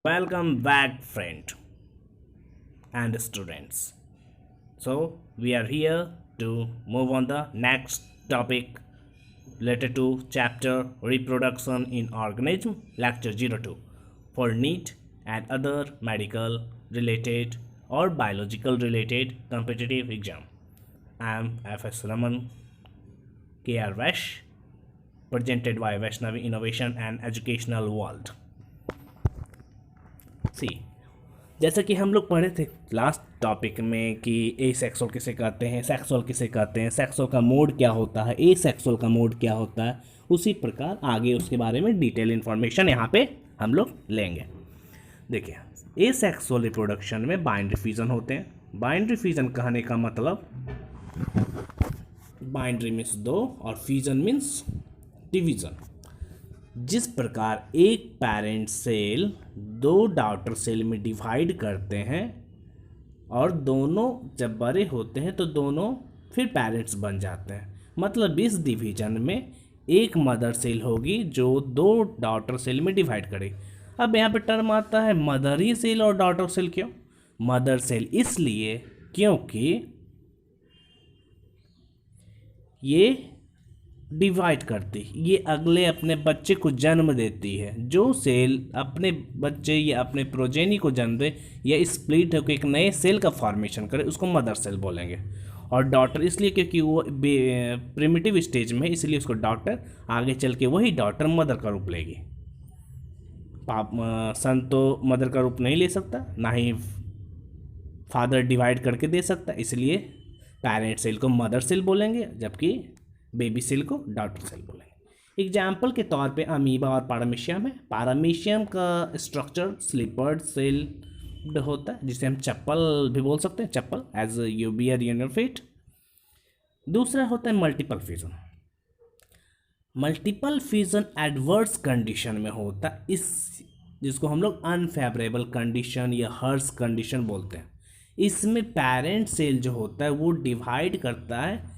Welcome back, friend and students. So, we are here to move on the next topic related to chapter Reproduction in Organism, lecture 02 for NEET and other medical related or biological related competitive exam. I am FS Raman KR Vash, presented by Vaishnavi Innovation and Educational World. सी जैसा कि हम लोग पढ़े थे last topic में कि ए sexual किसे कहते हैं, सेक्सुअल किसे कहते हैं, सेक्सुअल का मोड क्या होता है, ए सेक्सुअल का मोड क्या होता है, उसी प्रकार आगे उसके बारे में डिटेल इन्फॉर्मेशन यहाँ पे हम लोग लेंगे। देखिए, ए सेक्सुअल रिप्रोडक्शन में बाइनरी फ्यूजन होते हैं। बाइनरी फ्यूजन कहने का मतलब बाइनरी मीन्स दो और फ्यूजन मीन्स डिवीजन। जिस प्रकार एक पेरेंट सेल दो डॉटर सेल में डिवाइड करते हैं और दोनों जब बड़े होते हैं तो दोनों फिर पेरेंट्स बन जाते हैं, मतलब इस डिवीजन में एक मदर सेल होगी जो दो डॉटर सेल में डिवाइड करेगी। अब यहाँ पे टर्म आता है मदर सेल और डॉटर सेल। क्यों मदर सेल? इसलिए क्योंकि ये डिवाइड करती, ये अगले अपने बच्चे को जन्म देती है। जो सेल अपने बच्चे या अपने प्रोजेनी को जन्म दे या स्प्लिट होकर एक नए सेल का फॉर्मेशन करे उसको मदर सेल बोलेंगे। और डॉटर इसलिए क्योंकि वो प्रिमिटिव स्टेज में, इसलिए उसको डॉटर, आगे चल के वही डॉटर मदर का रूप लेगी। सन तो मदर का रूप नहीं ले सकता, ना ही फादर डिवाइड करके दे सकता, इसलिए पेरेंट सेल को मदर सेल बोलेंगे जबकि बेबी सेल को डॉटर सेल बोलेंगे। एग्जाम्पल के तौर पे अमीबा और पारामीशियम है। पारामीशियम का स्ट्रक्चर स्लीपर्ड सेल होता है जिसे हम चप्पल भी बोल सकते हैं, chappal as you bear your feet. दूसरा होता है multiple fusion. Multiple fusion adverse condition में होता है, इस जिसको हम लोग अनफेवरेबल कंडीशन या हर्स कंडीशन बोलते हैं। इसमें पेरेंट सेल जो होता है वो डिवाइड करता है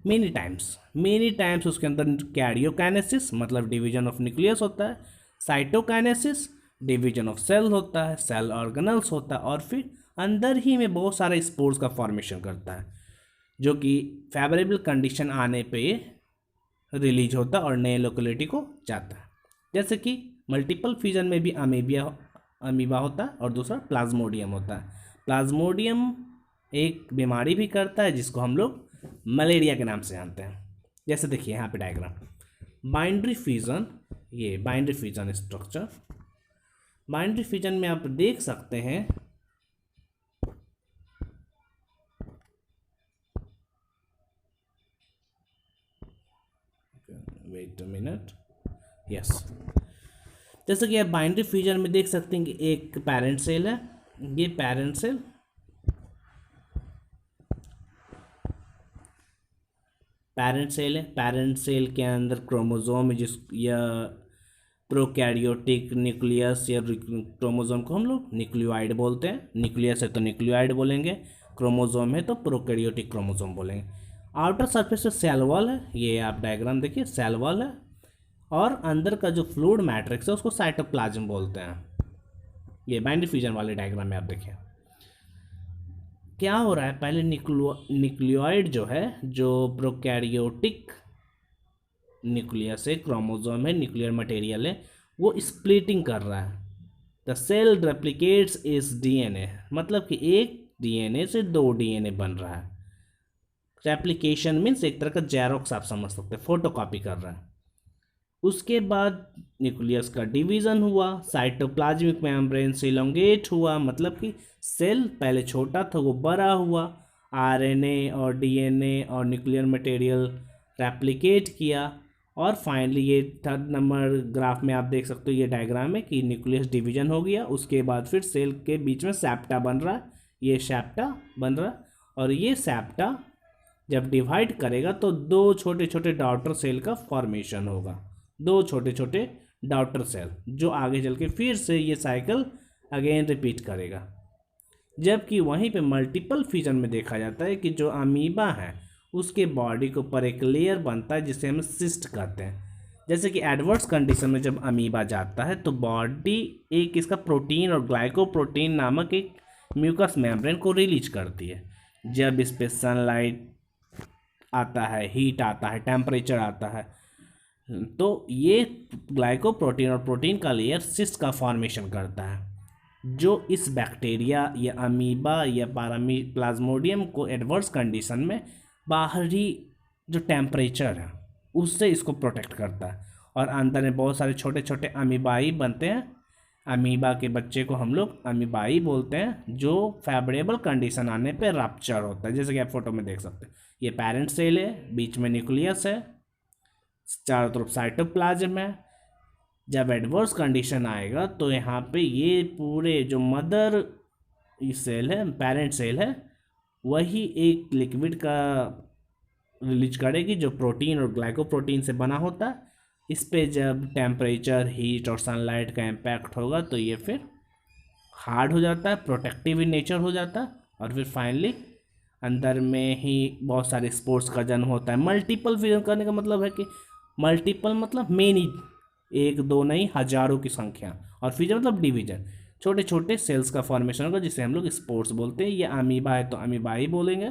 मेनी टाइम्स। उसके अंदर कैरियोकाइनेसिस मतलब डिवीजन ऑफ न्यूक्लियस होता है, साइटोकाइनेसिस डिवीजन ऑफ सेल होता है, सेल ऑर्गेनल्स होता है, और फिर अंदर ही में बहुत सारे स्पोर्स का फॉर्मेशन करता है जो कि फेवरेबल कंडीशन आने पे रिलीज होता है और नए लोकेलिटी को जाता है। जैसे कि मल्टीपल फ्यूजन में भी अमीबा होता है और दूसरा प्लाज्मोडियम होता है। प्लाज्मोडियम एक बीमारी भी करता है जिसको हम लोग मलेरिया के नाम से जानते हैं। जैसे देखिए यहाँ पे डायग्राम बाइनरी फ्यूजन, ये binary fusion structure. Binary fusion में आप देख सकते हैं वेट अ मिनट, यस, जैसे कि आप बाइनरी फ्यूजन में देख सकते हैं कि एक पेरेंट सेल है, ये पेरेंट सेल है। पेरेंट सेल के अंदर क्रोमोसोम जिस या प्रोकैरियोटिक न्यूक्लियस या क्रोमोसोम को हम लोग न्यूक्लियोइड बोलते हैं। न्यूक्लियस है तो न्यूक्लियोइड बोलेंगे, क्रोमोसोम है तो प्रोकैरियोटिक क्रोमोसोम बोलेंगे। आउटर सरफेस से सेल वॉल है, ये आप डायग्राम देखिए, सेल वॉल है, और अंदर का जो फ्लूइड मैट्रिक्स है उसको साइटोप्लाज्म बोलते हैं। ये बाइनरी फ्यूजन वाले डायग्राम में आप देखिए क्या हो रहा है। पहले न्यूक्लियोइड जो है, जो प्रोकैरियोटिक न्यूक्लियस है, क्रोमोसोम है, न्यूक्लियर मटेरियल है, वो स्प्लिटिंग कर रहा है। द सेल रेप्लिकेट्स इस डीएनए, मतलब कि एक डीएनए से दो डीएनए बन रहा है। रेप्लिकेशन मीन्स एक तरह का जेरोक्स आप समझ सकते हैं, फोटोकॉपी कर रहा है। उसके बाद न्यूक्लियस का डिवीज़न हुआ, साइटोप्लाज्मिक मेम्ब्रेन से इलोंगेट हुआ, मतलब कि सेल पहले छोटा था वो बड़ा हुआ, आरएनए और डीएनए और न्यूक्लियर मटेरियल रेप्लिकेट किया, और फाइनली ये थर्ड नंबर ग्राफ में आप देख सकते हो, ये डायग्राम है कि न्यूक्लियस डिवीजन हो गया। उसके बाद फिर सेल के बीच में सैप्टा बन रहा है, ये सैप्टा बन रहा है, और ये सैप्टा जब डिवाइड करेगा तो दो छोटे छोटे डॉटर सेल का फॉर्मेशन होगा, दो छोटे छोटे डॉटर सेल, जो आगे चल के फिर से ये साइकिल अगेन रिपीट करेगा। जबकि वहीं पे मल्टीपल फ्यूजन में देखा जाता है कि जो अमीबा है उसके बॉडी के ऊपर एक लेयर बनता है जिसे हम सिस्ट कहते हैं। जैसे कि एडवर्स कंडीशन में जब अमीबा जाता है तो बॉडी एक इसका प्रोटीन और ग्लाइकोप्रोटीन नामक एक म्यूकस मेम्ब्रेन को रिलीज करती है। जब इस पे सनलाइट आता है, हीट आता है, टेम्परेचर आता है, तो ये ग्लाइकोप्रोटीन और प्रोटीन का लेयर सिस्ट का फॉर्मेशन करता है, जो इस बैक्टीरिया या अमीबा या प्लाज्मोडियम को एडवर्स कंडीशन में बाहरी जो टेम्परेचर है उससे इसको प्रोटेक्ट करता है। और अंदर में बहुत सारे छोटे छोटे अमीबाई बनते हैं। अमीबा के बच्चे को हम लोग अमीबाई बोलते हैं, जो फेवरेबल कंडीशन आने पे रप्चर होता है, जैसे कि आप फोटो में देख सकते हैं। ये पेरेंट सेल है, बीच में न्यूक्लियस है, चारों तरफ साइटोप्लाज्म है। जब एडवर्स कंडीशन आएगा तो यहाँ पे ये पूरे जो मदर सेल है, पेरेंट सेल है, वही एक लिक्विड का रिलीज करेगी जो प्रोटीन और ग्लाइकोप्रोटीन से बना होता है। इस पे जब टेम्परेचर, हीट और सनलाइट का इम्पैक्ट होगा तो ये फिर हार्ड हो जाता है, प्रोटेक्टिव इन नेचर हो जाता है, और फिर फाइनली अंदर में ही बहुत सारे स्पोर्स का जन्म होता है। मल्टीपल फिजन करने का मतलब है कि मल्टीपल मतलब मेनी, एक दो नहीं, हजारों की संख्या, और फिजन मतलब डिवीजन, छोटे छोटे सेल्स का फॉर्मेशन होगा जिसे हम लोग स्पोर्स बोलते हैं। ये अमीबा है तो अमीबाई बोलेंगे,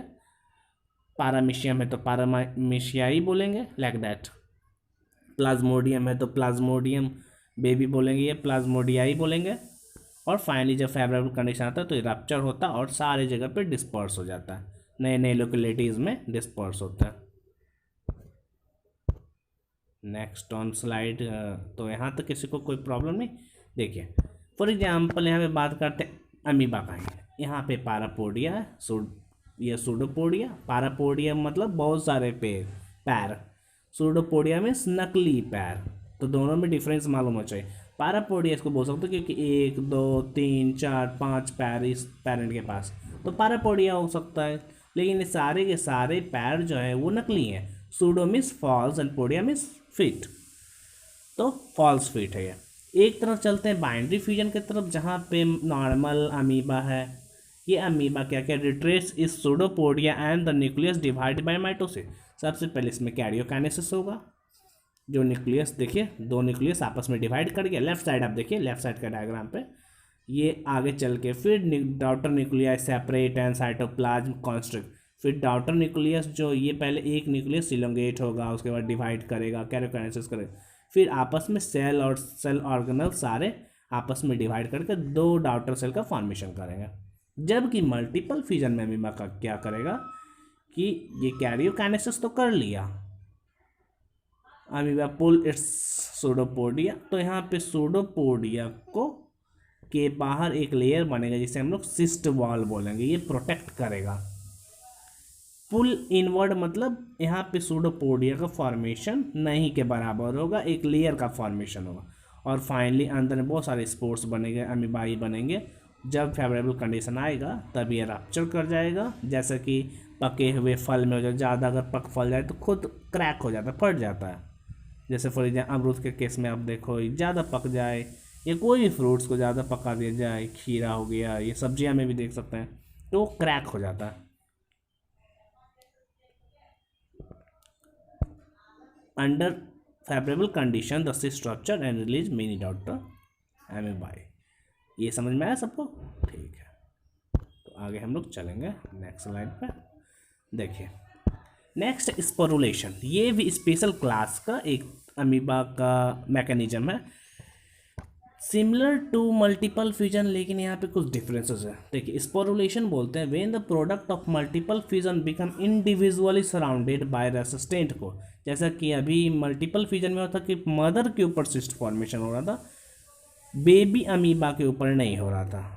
पारामीशियम है तो पारामीशियाई बोलेंगे, लाइक दैट। प्लाज्मोडियम है तो प्लाज्मोडियम बेबी बोलेंगे, ये प्लाज्मोडियाई बोलेंगे। और फाइनली जब फेवरेबल कंडीशन आता है तो ये रप्चर होता है और सारे जगह पे डिस्पर्स हो जाता है, नए नए लोकेलिटीज़ में डिस्पर्स होता है। Next on slide. तो यहाँ तक किसी को कोई प्रॉब्लम नहीं। देखिए फॉर एग्जाम्पल यहाँ पे बात करते हैं अमीबा का ही। यहाँ पे पारापोडिया है, ये सूडोपोडिया। पारापोडिया मतलब बहुत सारे पैर, सूडोपोडिया में नकली पैर। तो दोनों में डिफरेंस मालूम होना चाहिए। पारापोडिया इसको बोल सकते हो क्योंकि 1 2 3 4 5 पैर इस पेरेंट के पास, तो पारापोडिया हो सकता है। लेकिन ये सारे के सारे पैर जो है वो नकली हैं। Pseudo means false and podia means fit, तो फॉल्स फिट है ये। एक तरफ चलते हैं बाइनरी फ्यूजन की तरफ, जहाँ पे नॉर्मल अमीबा है। ये अमीबा क्या क्या रिट्रेस इस pseudopodia and the nucleus divide by mitosis. सबसे पहले इसमें कैरियोकाइनेसिस होगा। जो न्यूक्लियस देखिए, दो न्यूक्लियस आपस में डिवाइड कर गया। लेफ्ट साइड आप देखिए, लेफ्ट साइड का डायग्राम पे ये आगे चल के फिर daughter nucleus separate and cytoplasm constrict. फिर डॉटर न्यूक्लियस जो ये पहले एक न्यूक्लियस इलोंगेट होगा, उसके बाद डिवाइड करेगा, कैरियोकाइनेसिस करेगा, फिर आपस में सेल और सेल ऑर्गेनल सारे आपस में डिवाइड करके दो डॉटर सेल का फॉर्मेशन करेंगे। जबकि मल्टीपल फ्यूजन में अमीबा का क्या करेगा कि ये कैरियोकाइनेसिस तो कर लिया, अमीबा पुल इट्स सूडोपोडिया, तो यहाँ पे सूडोपोडिया को के बाहर एक लेयर बनेगा जिसे हम लोग सिस्ट वॉल बोलेंगे, ये प्रोटेक्ट करेगा। पुल इनवर्ड मतलब यहाँ पे सूडोपोडिया का फॉर्मेशन नहीं के बराबर होगा, एक लेयर का फॉर्मेशन होगा। और फाइनली अंदर में बहुत सारे स्पोर्स बनेंगे, अमीबाई बनेंगे। जब फेवरेबल कंडीशन आएगा तब ये रप्चर कर जाएगा, जैसे कि पके हुए फल में हो जाए, ज़्यादा अगर पक फल जाए तो खुद क्रैक हो जाता है, फट जाता है। जैसे फॉर एग्जाम्पल अमरूद के केस में आप देखो, ज़्यादा पक जाए या कोई भी फ्रूट्स को ज़्यादा पका दिया जाए, खीरा हो गया, ये सब्जियां में भी देख सकते हैं, तो वो क्रैक हो जाता है। Under favourable condition the structure and release many daughter amoebae. ये समझ में आया सबको? ठीक है, तो आगे हम लोग चलेंगे नेक्स्ट स्लाइड पे। देखिए नेक्स्ट स्पोरुलेशन, ये भी स्पेशल क्लास का एक अमीबा का मैकेनिज्म है, सिमिलर टू मल्टीपल फ्यूजन, लेकिन यहाँ पे कुछ डिफरेंसेस है। देखिए स्पोरुलेशन बोलते हैं when the product of multiple fusion become individually surrounded by resistant को। जैसा कि अभी मल्टीपल फ्यूजन में होता कि मदर के ऊपर सिस्ट फॉर्मेशन हो रहा था, बेबी अमीबा के ऊपर नहीं हो रहा था।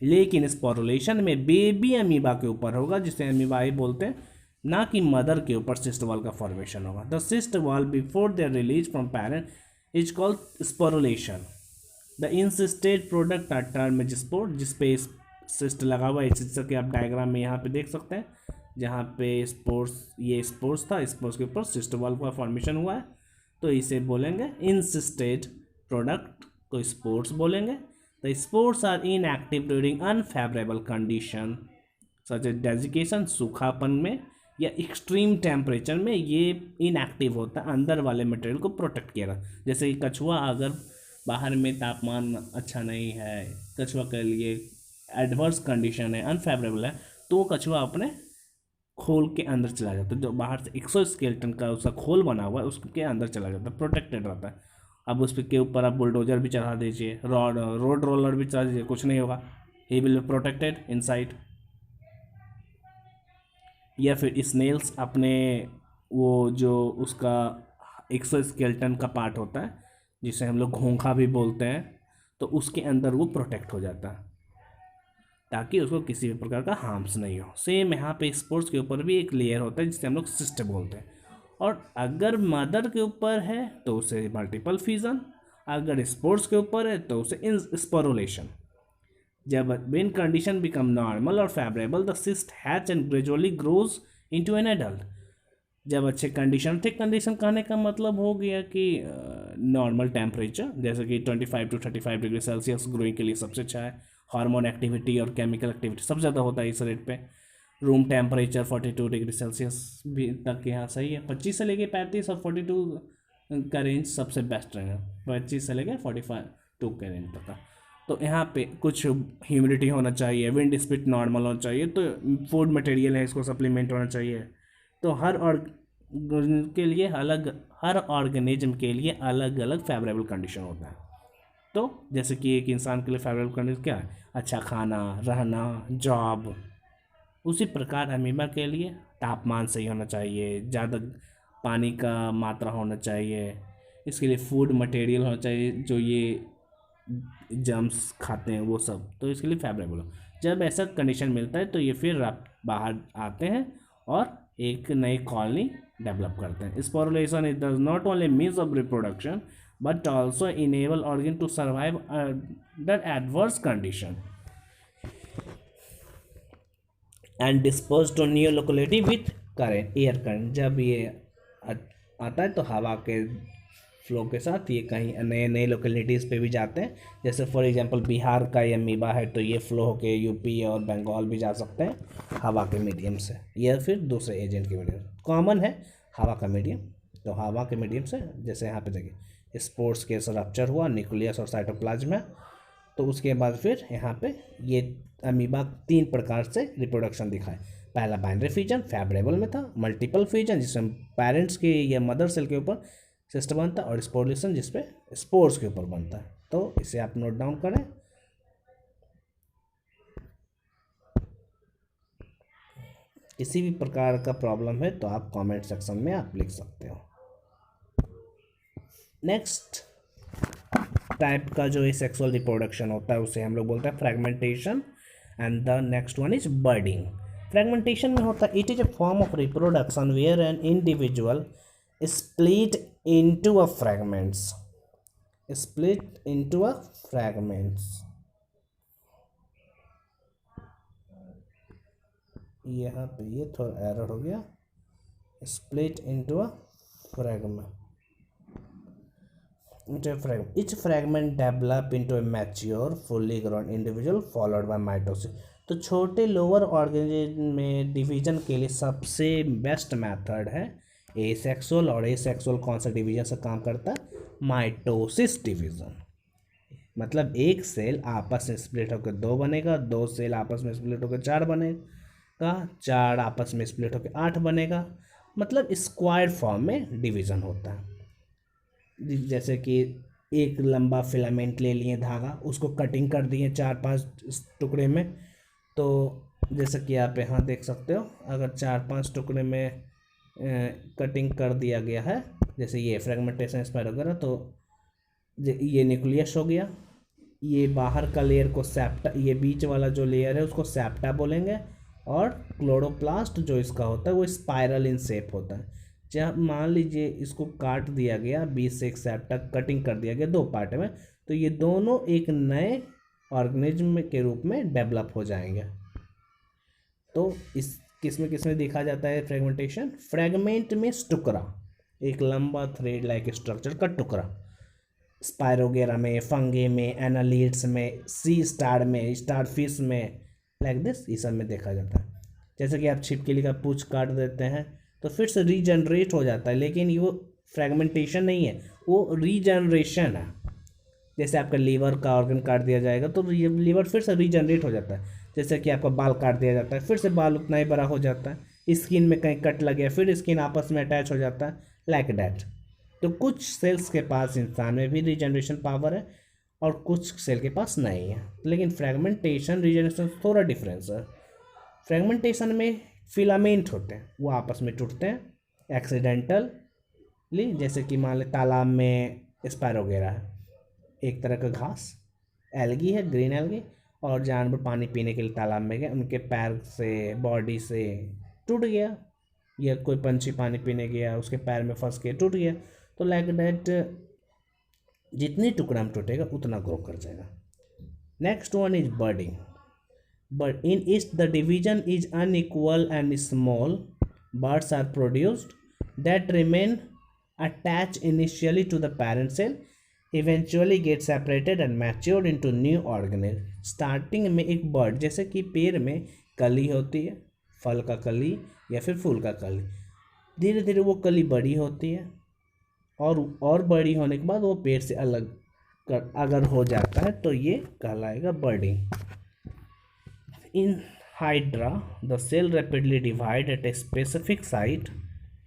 लेकिन स्पोरुलेशन में बेबी अमीबा के ऊपर होगा, जिसे अमीबाई बोलते हैं, ना कि मदर के ऊपर सिस्ट वॉल का फॉर्मेशन होगा। The cyst wall before their release from parent is called sporulation. The encysted product are termed spore, जिस पे सिस्ट लगा हुआ है, जैसा कि आप डायग्राम में यहाँ पे देख सकते हैं, जहाँ पे स्पोर्स, ये स्पोर्स था, स्पोर्स के ऊपर सिस्ट वॉल का फॉर्मेशन हुआ है, तो इसे बोलेंगे इंसिस्टेड प्रोडक्ट को स्पोर्स बोलेंगे। The spores are inactive during unfavourable condition such as desiccation, सूखापन में या एक्सट्रीम टेम्परेचर में ये इनएक्टिव होता है, अंदर वाले मटेरियल को प्रोटेक्ट किया रहा। जैसे कि कछुआ अगर बाहर में तापमान अच्छा नहीं है, कछुआ के लिए एडवर्स कंडीशन है, अनफेवरेबल है, तो वो कछुआ अपने खोल के अंदर चला जाता है। जो बाहर से एक्सोस्केलेटन का उसका खोल बना हुआ है उसके अंदर चला जाता है, प्रोटेक्टेड रहता है। अब उस के ऊपर आप बुलडोजर भी चढ़ा दीजिए, रोड रोलर भी चढ़ा दीजिए, कुछ नहीं होगा, he will be protected inside. या फिर स्नेल्स अपने वो जो उसका एक्सोस्केलेटन का पार्ट होता है जिसे हम लोग घोंघा भी बोलते हैं, तो उसके अंदर वो प्रोटेक्ट हो जाता है ताकि उसको किसी भी प्रकार का हार्म्स नहीं हो। सेम यहाँ पे स्पोर्स के ऊपर भी एक लेयर होता है जिसे हम लोग सिस्ट बोलते हैं। और अगर मदर के ऊपर है तो उसे मल्टीपल फ्यूजन, अगर स्पोर्स के ऊपर है तो उसे स्पोरुलेशन। जब when condition become normal और favorable the cyst hatch and gradually grows into an adult। जब अच्छे कंडीशन, ठीक कंडीशन कहने का मतलब हो गया कि नॉर्मल टेम्परेचर जैसे कि 25 to 35 डिग्री सेल्सियस ग्रोइंग के लिए सबसे अच्छा है। हार्मोन एक्टिविटी और केमिकल एक्टिविटी सबसे ज़्यादा होता है इस रेट पे। रूम टेम्परेचर 42 डिग्री सेल्सियस भी तक यहाँ सही है। 25 से लेके 35 और 42 का रेंज सबसे बेस्ट रहेगा, 25 से लेके 42 के रेंज तक का। तो यहाँ पे कुछ ह्यूमिडिटी होना चाहिए, विंड स्पीड नॉर्मल होना चाहिए, तो फूड मटेरियल है इसको सप्लीमेंट होना चाहिए। तो हर ऑर्गेनिज्म के लिए अलग अलग फेवरेबल कंडीशन होता है। तो जैसे कि एक इंसान के लिए फेवरेबल कंडीशन क्या है, अच्छा खाना, रहना, जॉब। उसी प्रकार अमीबा के लिए तापमान सही होना चाहिए, ज़्यादा पानी का मात्रा होना चाहिए, इसके लिए फूड मटेरियल होना चाहिए जो ये जम्स खाते हैं वो सब, तो इसके लिए फेवरेबल हो। जब ऐसा कंडीशन मिलता है तो ये फिर बाहर आते हैं और एक नई कॉलोनी डेवलप करते हैं। Sporulation is does not only means of reproduction but also enable organ to survive under adverse condition and dispose to new locality with current air current. जब ये आता है तो हवा के फ्लो के साथ ये कहीं नए नए लोकेलिटीज़ पे भी जाते हैं। जैसे फॉर एग्जांपल बिहार का ये अमीबा है तो ये फ्लो होके यूपी और बंगाल भी जा सकते हैं हवा के मीडियम से, या फिर दूसरे एजेंट के मीडियम। कॉमन है हवा का मीडियम, तो हवा के मीडियम से जैसे यहाँ पे देखिए स्पोर्स के रप्चर हुआ, न्यूक्लियस और साइटोप्लाज्म में, तो उसके बाद फिर यहाँ पे ये अमीबा 3 प्रकार से रिप्रोडक्शन दिखाए। पहला बाइनरी फ्यूजन फेवरेबल में था, मल्टीपल फ्यूजन जिसमें पेरेंट्स के या मदर सेल के ऊपर सिस्ट बनता है, और स्पोरुलेशन जिसपे स्पोर्स के ऊपर बनता है। तो इसे आप नोट डाउन करें। किसी भी प्रकार का प्रॉब्लम है तो आप कमेंट सेक्शन में आप लिख सकते हो। नेक्स्ट टाइप का जो सेक्सुअल रिप्रोडक्शन होता है उसे हम लोग बोलते हैं fragmentation, and the next one is budding. Fragmentation में होता है it is a form of reproduction where an individual split into a fragments, यहाँ पे ये थोड़ा एरर हो गया, split into a fragment, each fragment develop into a mature fully grown individual followed by mitosis। तो छोटे लोअर ऑर्गेनिज्म में division के लिए सबसे बेस्ट मेथड है एसेक्सुअल। और एसेक्सुअल कौन सा डिवीजन से काम करता है, माइटोसिस डिवीजन। मतलब एक सेल आपस में स्प्लिट होकर 2 बनेगा, 2 सेल आपस में स्प्लिट होकर 4 बनेगा, 4 आपस में स्प्लिट होकर 8 बनेगा। मतलब स्क्वायर फॉर्म में डिवीजन होता है। जैसे कि एक लंबा फिलामेंट ले लिए धागा, उसको कटिंग कर दिए 4-5 टुकड़े में, तो जैसे कि आप यहाँ देख सकते हो, अगर 4-5 टुकड़े में कटिंग कर दिया गया है, जैसे ये फ्रेगमेंटेशन स्पायर वगैरह, तो ये न्यूक्लियस हो गया, ये बाहर का लेयर को सेप्टा, ये बीच वाला जो लेयर है उसको सेप्टा बोलेंगे, और क्लोरोप्लास्ट जो इसका होता है वो स्पाइरल इन शेप होता है। जब मान लीजिए इसको काट दिया गया, बीच से एक सेप्टा कटिंग कर दिया गया 2 पार्ट में, तो ये दोनों एक नए ऑर्गेनिज्म के रूप में डेवलप हो जाएंगे। तो इस किसमें देखा जाता है फ्रेगमेंटेशन, फ्रेगमेंट में टुकड़ा, एक लंबा थ्रेड लाइक स्ट्रक्चर का टुकड़ा, स्पायरोगेरा में, फंगे में, एनालिड्स में, सी स्टार में, स्टारफिश में, लाइक दिस, ये सब में देखा जाता है। जैसे कि आप छिपकली का पूंछ काट देते हैं तो फिर से रीजनरेट हो जाता है, लेकिन ये वो फ्रेगमेंटेशन नहीं है, वो रीजनरेशन है। जैसे आपका लीवर का ऑर्गन काट दिया जाएगा तो लीवर फिर से रीजनरेट हो जाता है। जैसे कि आपका बाल काट दिया जाता है, फिर से बाल उतना ही बड़ा हो जाता है। स्किन में कहीं कट लग गया, फिर स्किन आपस में अटैच हो जाता है, लाइक दैट। तो कुछ सेल्स के पास इंसान में भी रीजनरेशन पावर है और कुछ सेल के पास नहीं है। लेकिन फ्रेगमेंटेशन रीजनरेशन थोड़ा डिफरेंस है। फ्रेगमेंटेशन में फिलामेंट होते हैं, वो आपस में टूटते हैं एक्सीडेंटली, जैसे कि मान लें तालाब में स्पैरो वगैरह है, एक तरह का घास, एल्गी है, ग्रीन एल्गी, और जानवर पानी पीने के लिए तालाब में गए, उनके पैर से बॉडी से टूट गया, या कोई पंछी पानी पीने गया उसके पैर में फंस के टूट गया। तो लाइक दैट जितनी टुकड़ा में टूटेगा उतना ग्रो कर जाएगा। Next one is budding. But in it the division is unequal and small birds are produced that remain attached initially to the parent cell, eventually get separated and matured into new organelle। Starting में एक bird, जैसे कि पेड़ में कली होती है, फल का कली या फिर फूल का कली, धीरे धीरे वो कली बड़ी होती है और बड़ी होने के बाद वो पेड़ से अलग अगर हो जाता है तो ये कहलाएगा बर्डिंग। In Hydra, the cell rapidly divide at a specific site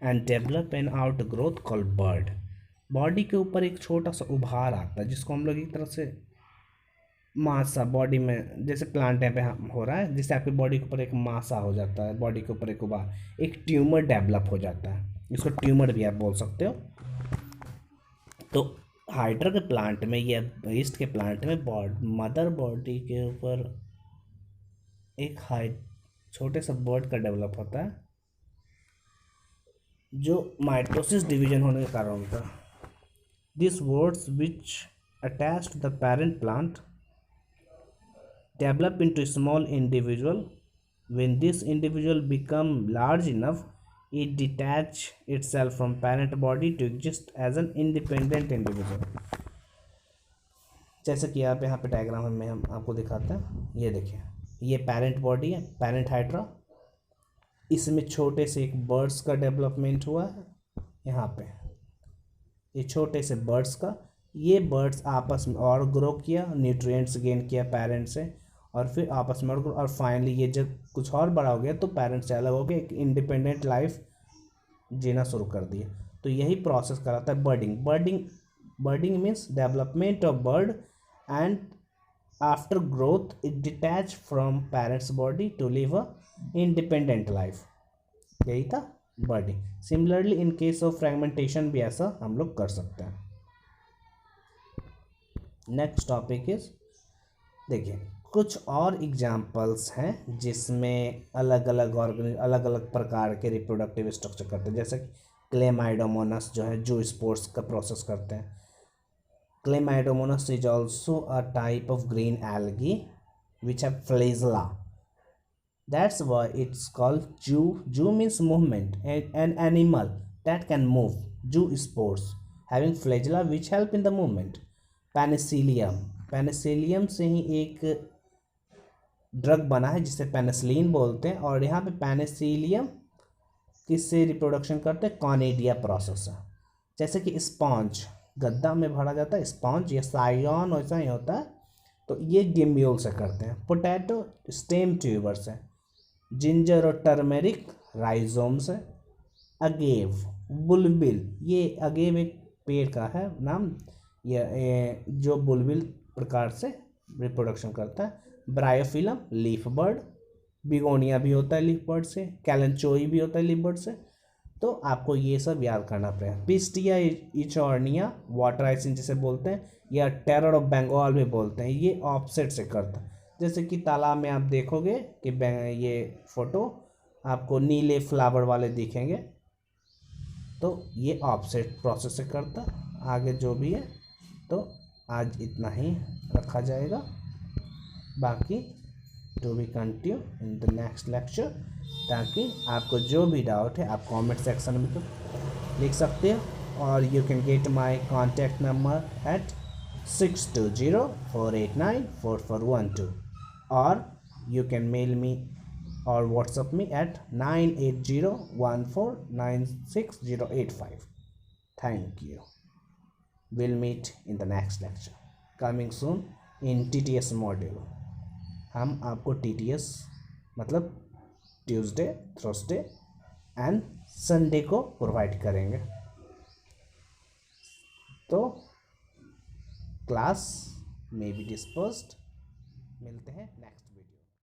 and develop an outgrowth called bud। Body के ऊपर एक छोटा सा उभार आता है जिसको हम लोग एक तरह से मासा बॉडी में, जैसे प्लांट यहाँ पे हो रहा है, जिससे आपकी बॉडी के ऊपर एक मासा हो जाता है, बॉडी के ऊपर एक उभार, एक ट्यूमर डेवलप हो जाता है, इसको ट्यूमर भी आप बोल सकते हो। तो हाइड्रा के प्लांट में या ईस्ट के प्लांट में मदर बॉडी के ऊपर एक छोटे सा बर्ड का डेवलप होता है जो माइटोसिस डिवीजन होने के कारण होता है। This words which attach to the parent plant develop into small individual. When this individual become large enough it detach itself from parent body to exist as an independent individual. जैसे कि आप यहाँ पे डायग्राम में हम आपको दिखाते हैं, ये देखिए, ये पेरेंट बॉडी है, पेरेंट हाइड्रा, इसमें छोटे से एक बर्ड्स का डेवलपमेंट हुआ है। यहाँ पे ये छोटे से बर्ड्स का, ये बर्ड्स आपस में और ग्रो किया, न्यूट्रिएंट्स गेन किया पेरेंट से, और फिर आपस में और फाइनली ये जब कुछ और बड़ा हो गया तो पेरेंट से अलग हो गया, एक इंडिपेंडेंट लाइफ जीना शुरू कर दिया। तो यही प्रोसेस कराता है budding means development of bud and after growth it detach from parents body to live a independent life। यही था budding. Similarly in case of fragmentation भी ऐसा हम लोग कर सकते हैं। नेक्स्ट टॉपिक इज, देखिए कुछ और एग्जांपल्स हैं जिसमें अलग अलग प्रकार के रिप्रोडक्टिव स्ट्रक्चर करते हैं, जैसे क्लेमाइडोमोनास जो है जो स्पोर्स का प्रोसेस करते हैं। Chlamydomonas is also a type of green algae which have flagella. That's why it's called Jew. Jew means movement, an animal that can move. Jew spores having flagella which help in the movement. Penicillium से ही एक drug बना है जिसे penicillin बोलते हैं, और यहाँ पे पेनिसिलियम किससे रिप्रोडक्शन करते हैं, कॉनिडिया प्रोसेस है। जैसे कि स्पॉन्ज गद्दा में भरा जाता है, स्पॉन्ज या साइगॉन वैसा ही होता है, तो ये गिम्यूल से करते हैं। पोटैटो स्टेम ट्यूबर से, जिंजर और टर्मेरिक राइजोम से, अगेव बुलबिल, ये अगेव एक पेड़ का है नाम, ये जो बुलबिल प्रकार से रिप्रोडक्शन करता है। ब्रायोफिलम लीफ बर्ड, बिगोनिया भी होता है लीफ बर्ड से, कैलेंचोई भी होता है लीफ बर्ड से, तो आपको ये सब याद करना पड़ेगा। पिस्टिया इचॉर्निया वाटर आइसिन जिसे बोलते हैं, या टेरर ऑफ बंगाल भी बोलते हैं, ये ऑफसेट से करता है। जैसे कि तालाब में आप देखोगे कि ये फोटो आपको नीले फ्लावर वाले दिखेंगे, तो ये ऑफसेट प्रोसेस से करता। आगे जो भी है तो आज इतना ही रखा जाएगा, बाकी to be continue in the next lecture. ताकि आपको जो भी डाउट है आप कमेंट सेक्शन में तो लिख सकते हो, और you can get my contact number at 6204894412, और you can mail me और व्हाट्सएप में at 9801496085. Thank you. We'll meet in the next lecture. Coming soon in TTS module. हम आपको TTS मतलब ट्यूसडे, थर्सडे एंड संडे को provide करेंगे। तो class में बी डिस्पर्स्ड। मिलते हैं नेक्स्ट।